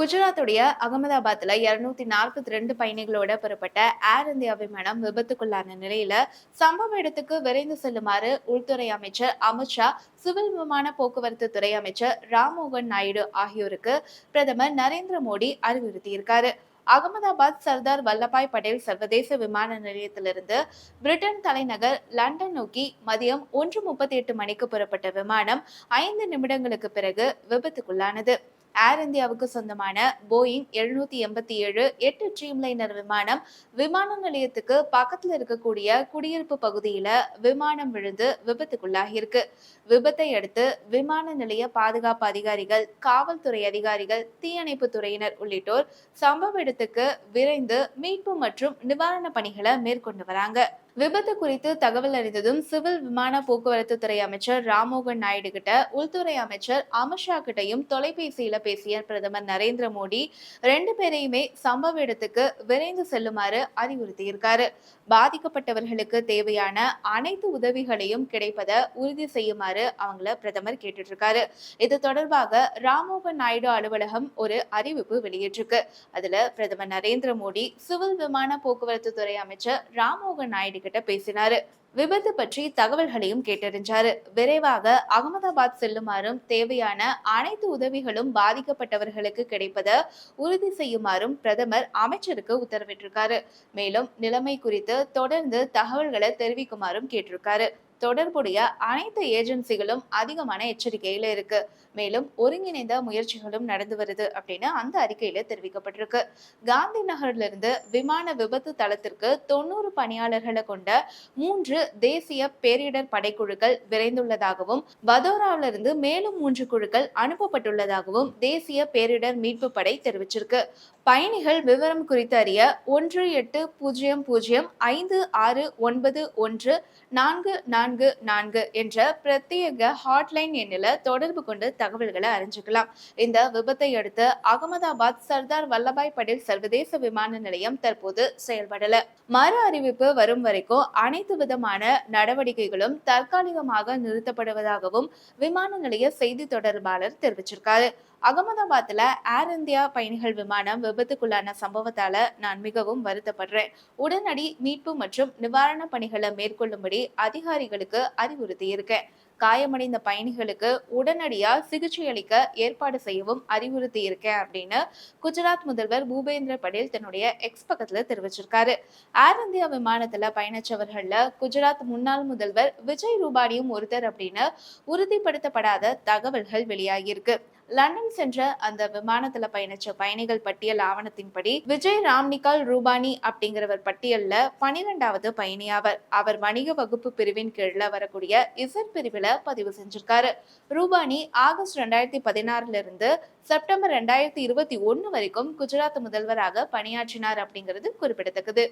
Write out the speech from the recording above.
குஜராத்துடைய அகமதாபாத்ல 242 பயணிகளோட புறப்பட்ட ஏர் இந்தியா விமானம் விபத்துக்குள்ளான நிலையில சம்பவ இடத்துக்கு விரைந்து செல்லுமாறு உள்துறை அமைச்சர் அமித்ஷா, சிவில் விமான போக்குவரத்து துறை அமைச்சர் ராம்மோகன் நாயுடு ஆகியோருக்கு பிரதமர் நரேந்திர மோடி அறிவுறுத்தியிருக்காரு. அகமதாபாத் சர்தார் வல்லபாய் படேல் சர்வதேச விமான நிலையத்திலிருந்து பிரிட்டன் தலைநகர் லண்டன் நோக்கி மதியம் 1:38 மணிக்கு புறப்பட்ட விமானம் 5 நிமிடங்களுக்கு பிறகு விபத்துக்குள்ளானது. ஏர் இந்தியாவுக்கு சொந்தமான போயிங் 787 8 ட்ரீம்லைனர் விமானம் விமான நிலையத்துக்கு பக்கத்துல இருக்கக்கூடிய குடியிருப்பு பகுதியில விமானம் விழுந்து விபத்துக்குள்ளாகியிருக்கு. விபத்தை அடுத்து விமான நிலைய பாதுகாப்பு அதிகாரிகள், காவல்துறை அதிகாரிகள், தீயணைப்பு துறையினர் உள்ளிட்டோர் சம்பவ இடத்துக்கு விரைந்து மீட்பு மற்றும் நிவாரண பணிகளை மேற்கொண்டு வராங்க. விபத்து குறித்து தகவல் அறிந்ததும் சிவில் விமான போக்குவரத்து துறை அமைச்சர் ராம்மோகன் நாயுடு கிட்ட, உள்துறை அமைச்சர் அமித்ஷா கிட்டையும் தொலைபேசியில பேசிய பிரதமர் நரேந்திர மோடி 2 பேரையுமே சம்பவ இடத்துக்கு விரைந்து செல்லுமாறு அறிவுறுத்தியிருக்காரு. பாதிக்கப்பட்டவர்களுக்கு தேவையான அனைத்து உதவிகளையும் கிடைப்பதை உறுதி செய்யுமாறு அவங்கள பிரதமர் கேட்டுட்டு இருக்காரு. இது தொடர்பாக ராம்மோகன் நாயுடு அலுவலகம் ஒரு அறிவிப்பு வெளியிட்டிருக்கு. அதுல பிரதமர் நரேந்திர மோடி சிவில் விமான போக்குவரத்து துறை அமைச்சர் ராம்மோகன் நாயுடு கிட்ட பேசினாரு. விபத்து பற்றி தகவல்களையும் கேட்டறிஞ்சாரு. விரைவாக அகமதாபாத் செல்லுமாறும் தேவையான அனைத்து உதவிகளும் பாதிக்கப்பட்டவர்களுக்கு கிடைப்பதை உறுதி செய்யுமாறும் பிரதமர் அமைச்சருக்கு உத்தரவிட்டிருக்காரு. மேலும் நிலைமை குறித்து தொடர்ந்து தகவல்களை தெரிவிக்குமாறும் கேட்டிருக்காரு. தொடர்புடைய அனைத்து ஏஜென்சிகளும் அதிகமான எச்சரிக்கையில இருக்கு. மேலும் ஒருங்கிணைந்த முயற்சிகளும் நடந்து வருது அப்படின்னு அந்த அறிக்கையில தெரிவிக்கப்பட்டிருக்கு. காந்தி நகர்ல இருந்து விமான விபத்து தளத்திற்கு 90 பணியாளர்களை கொண்ட 3 தேசிய பேரிடர் படைக்குழுக்கள் விரைந்துள்ளதாகவும், வதோராவில இருந்து மேலும் 3 குழுக்கள் அனுப்பப்பட்டுள்ளதாகவும் தேசிய பேரிடர் மீட்பு படை தெரிவிச்சிருக்கு. பயணிகள் விவரம் குறித்து அறிய 1800569144 என்ற பிரத்யேக ஹாட்லைன் எண்ணில் தொடர்பு கொண்டு தகவல்களை அறிஞ்சுக்கலாம். இந்த விபத்தை அடுத்து அகமதாபாத் சர்தார் வல்லபாய் படேல் சர்வதேச விமான நிலையம் தற்போது செயல்படல. மறு அறிவிப்பு வரும் வரைக்கும் அனைத்து விதமான நடவடிக்கைகளும் தற்காலிகமாக நிறுத்தப்படுவதாகவும் விமான நிலைய செய்தி தொடர்பாளர் தெரிவிச்சிருக்காரு. அகமதாபாத்ல ஏர் இந்தியா பயணிகள் விமானம் விபத்துக்குள்ளான சம்பவத்தால நான் மிகவும் வருத்தப்படுறேன். உடனடி மீட்பு மற்றும் நிவாரண பணிகளை மேற்கொள்ளும்படி அதிகாரிகளுக்கு அறிவுறுத்தி இருக்கேன். காயமடைந்த பயணிகளுக்கு உடனடியா சிகிச்சை அளிக்க ஏற்பாடு செய்யவும் அறிவுறுத்தி இருக்கேன் அப்படின்னு குஜராத் முதல்வர் பூபேந்திர படேல் தன்னுடைய எக்ஸ் பக்கத்துல தெரிவிச்சிருக்காரு. ஏர் இந்தியா விமானத்துல பயணிச்சவர்கள்ல குஜராத் முன்னாள் முதல்வர் விஜய் ரூபானியும் ஒருத்தர் அப்படின்னு உறுதிப்படுத்தப்படாத தகவல்கள் வெளியாகியிருக்கு. லண்டன் சென்ற அந்த விமானத்துல பயணிச்ச பயணிகள் பட்டியல் ஆவணத்தின்படி விஜய் ராம்னிகால் ரூபானி அப்படிங்கிறவர் பட்டியல்ல 12வது பயணியாவர். அவர் வணிக வகுப்பு பிரிவின் கீழ வரக்கூடிய இசட் பிரிவுல பதிவு செஞ்சிருக்காரு. ரூபானி ஆகஸ்ட் 2016 இருந்து செப்டம்பர் 2021 வரைக்கும் குஜராத் முதல்வராக பணியாற்றினார் அப்படிங்கிறது குறிப்பிடத்தக்கது.